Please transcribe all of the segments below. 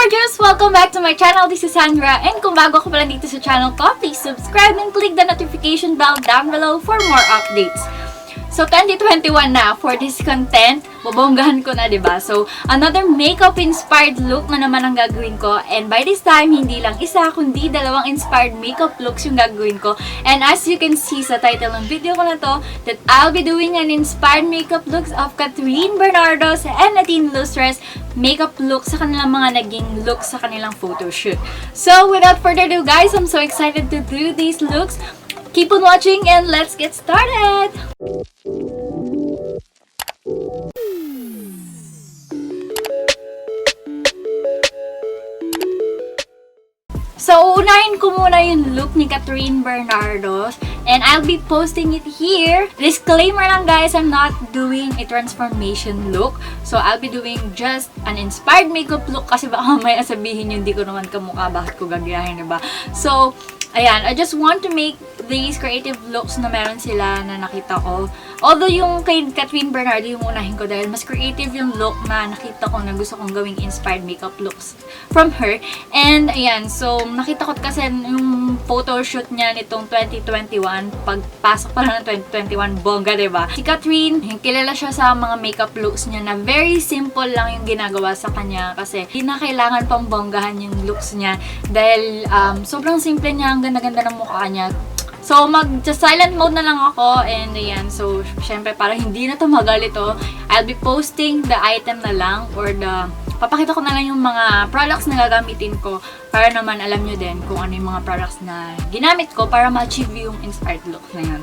gorgeous! Welcome back to my channel. This is Xandra, and kung bago ka pala dito sa channel ko, please subscribe and click the notification bell down below for more updates. So, 2021 na for this content. Bobonggahan ko na, diba? So, another makeup-inspired look na naman ang gagawin ko. And by this time, hindi lang isa, kundi dalawang inspired makeup looks yung gagawin ko. And as you can see sa title ng video ko na to, that I'll be doing an inspired makeup looks of Kathryn Bernardo and Nadine Lustre's makeup look sa kanilang mga naging looks sa kanilang photo shoot. So, without further ado, guys, I'm so excited to do these looks. Keep on watching and let's get started! So, uunahin ko muna yung look ni Kathryn Bernardo and I'll be posting it here. Disclaimer lang guys, I'm not doing a transformation look. So, I'll be doing just an inspired makeup look kasi baka may sabihin yun, hindi ko naman kamukha, bakit ko gagayahin, diba? So, ayan, I just want to make these creative looks na meron sila na nakita ko. Although yung kay Kathryn Bernardo yung unahin ko dahil mas creative yung look na nakita ko na gusto kong gawing inspired makeup looks from her. And ayan, so nakita ko kasi yung photo shoot niya nitong 2021, pagpasok pa lang ng 2021, bongga, diba? Si Kathryn, kilala siya sa mga makeup looks niya na very simple lang yung ginagawa sa kanya kasi hindi na kailangan pang bonggahan yung looks niya dahil sobrang simple niya, ang ganda-ganda ng mukha niya. So, mag-silent mode na lang ako and ayan, so syempre para hindi na tumagal ito, I'll be posting the item na lang or papakita ko na lang yung mga products na gagamitin ko para naman alam nyo din kung ano yung mga products na ginamit ko para ma-achieve yung inspired look na yun.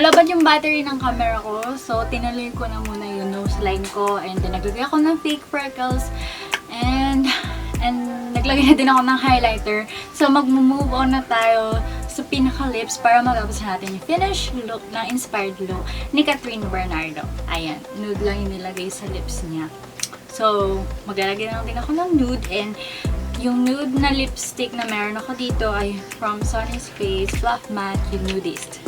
naglaban yung battery ng camera ko. So, tinuloy ko na muna yung nose line ko. And then, naglagay ako ng fake freckles. And naglagay na din ako ng highlighter. So, mag-move on na tayo sa pinaka-lips para matapos natin yung finish look na inspired look ni Kathryn Bernardo. Ayan, nude lang yung nilagay sa lips niya. So, maglalagay na lang din ako ng nude. And yung nude na lipstick na meron ako dito ay from Sunny's Face Fluff Matte, yung Nudist.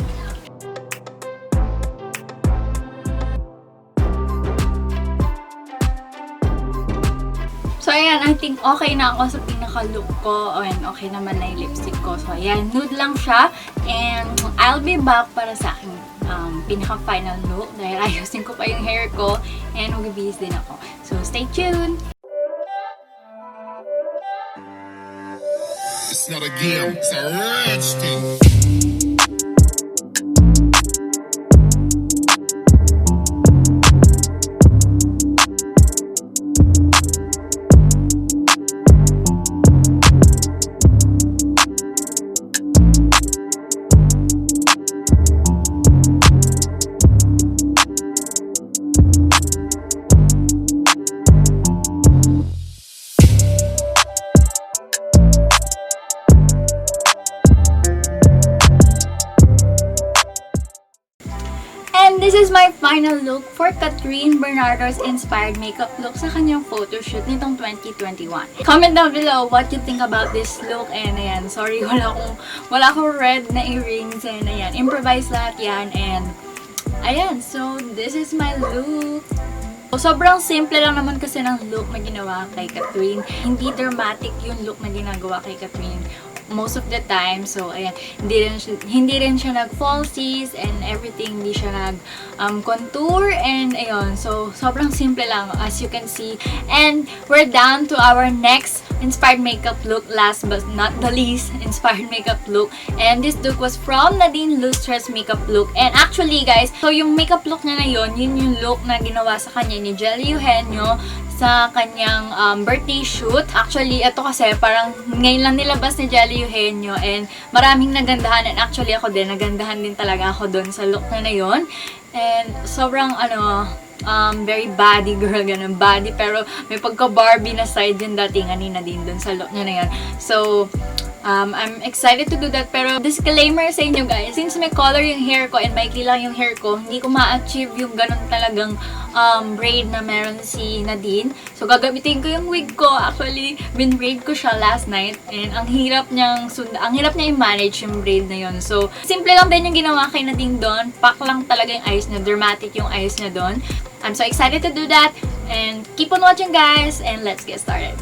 So, ayan, I think okay na ako sa pinaka-look ko. And okay naman na yung lipstick ko. So, ayan, nude lang siya. And I'll be back para sa aking pinaka-final look. Dahil ayusin ko pa yung hair ko. And mag-bihis din ako. So, stay tuned! It's not a game, it's a rich thing. This is my final look for Kathryn Bernardo's inspired makeup look sa kanyang photoshoot nitong 2021. Comment down below what you think about this look. And ayan, sorry, wala akong red na earrings. And ayan, improvise lahat yan. And ayan, so this is my look. Sobrang simple lang naman kasi ng look na ginawa kay Kathryn. Hindi dramatic yung look na ginagawa kay Kathryn most of the time. So, ayan, hindi rin siya nag-falsies and everything. Hindi siya nag-contour and ayun. So, sobrang simple lang as you can see. And we're down to our next inspired makeup look. Last but not the least, inspired makeup look. And this look was from Nadine Lustre's makeup look. And actually, guys, so yung makeup look niya na yun yung look na ginawa sa kanya ni Jelly Eugenio sa kanyang birthday shoot. Actually, ito kasi parang ngayon lang nilabas ni Jelly Eugenio and maraming nagandahan. And actually, ako din, nagandahan din talaga ako doon sa look na yun. And sobrang very body girl, ganun, body, pero may pagka-Barbie na side yung datingan ni Nadine doon sa look niya na yun. So, I'm excited to do that. Pero disclaimer sa inyo guys, since may color yung hair ko and maikli lang yung hair ko, hindi ko ma-achieve yung ganun talagang braid na meron si Nadine. So, gagamitin ko yung wig ko. Actually, bin-braid ko siya last night. And ang hirap niya i-manage yung braid na yun. So, simple lang din yung ginawa kay Nadine doon. Pack lang talaga yung eyes niya. Dramatic yung eyes niya doon. I'm so excited to do that. And keep on watching guys. And let's get started.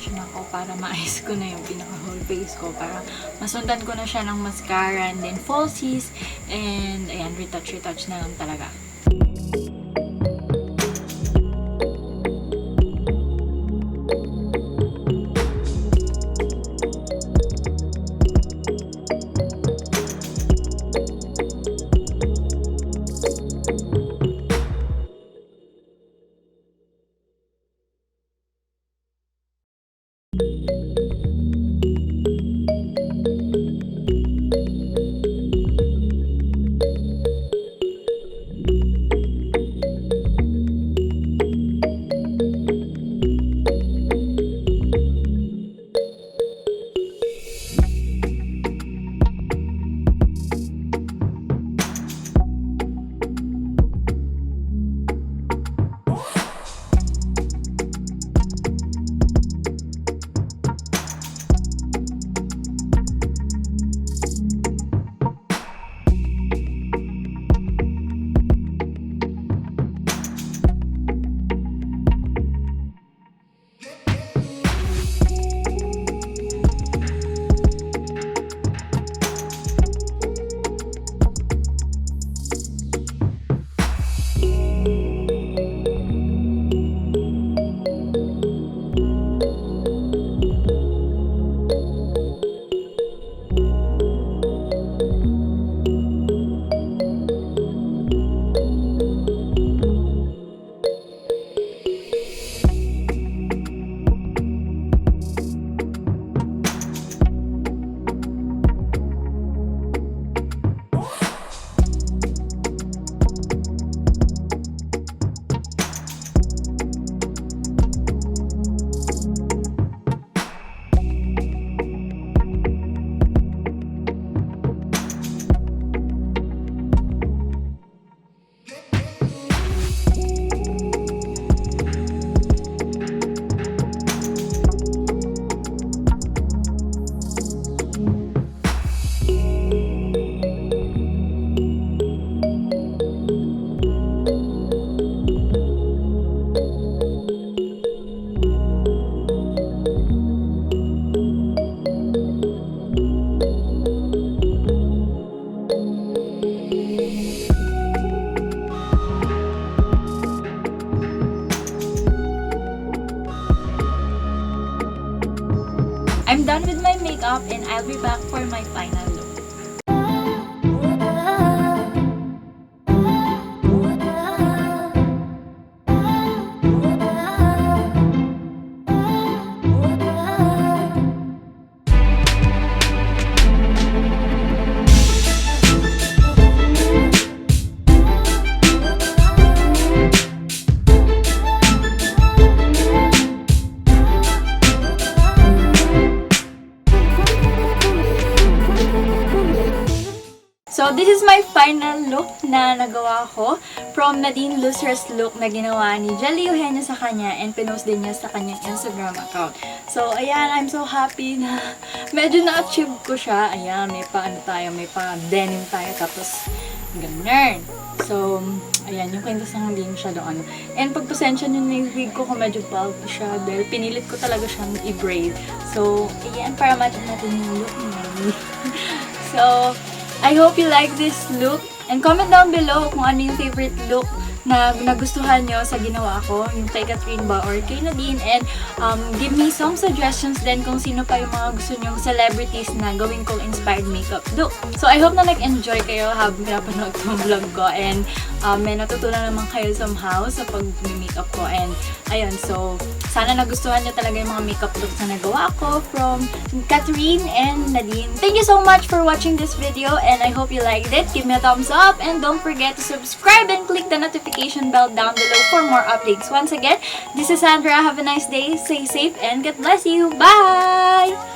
retouch na ako para maayos ko na yung pinaka-whole face ko. Para masundan ko na siya ng mascara and then falsies. And ayan, retouch na lang talaga. I'm done with my makeup and I'll be back for my final look. So, this is my final look na nagawa ko from Nadine Lustre's look na ginawa ni Jelly Eugenia sa kanya and pinost din niya sa kanyang Instagram account. So, ayan, I'm so happy na medyo na-achieve ko siya. Ayan, may pa denim tayo, tapos ganun. So, ayan, yung kwintas ng hindi masyadong ano. And pagpasensya nyo na yung wig ko kung medyo bulky siya dahil pinilit ko talaga siyang i-braid. So, ayan, para natin yung look niya. So, I hope you like this look. And comment down below kung ano yung favorite look na nagustuhan nyo sa ginawa ko, yung kay Kathryn ba or kay Nadine. And give me some suggestions din kung sino pa yung mga gusto nyong celebrities na gawin kong inspired makeup look. So I hope na nag-enjoy kayo habang pinapanood ko ang vlog ko. And may natutunan naman kayo somehow sa pag-makeup ko. And ayun, so sana nagustuhan nyo talaga yung mga makeup looks na nagawa ko from Kathryn and Nadine. Thank you so much for watching this video and I hope you liked it. Give me a thumbs up and don't forget to subscribe and click the notification bell down below for more updates. Once again, this is Xandra. Have a nice day, stay safe, and God bless you. Bye!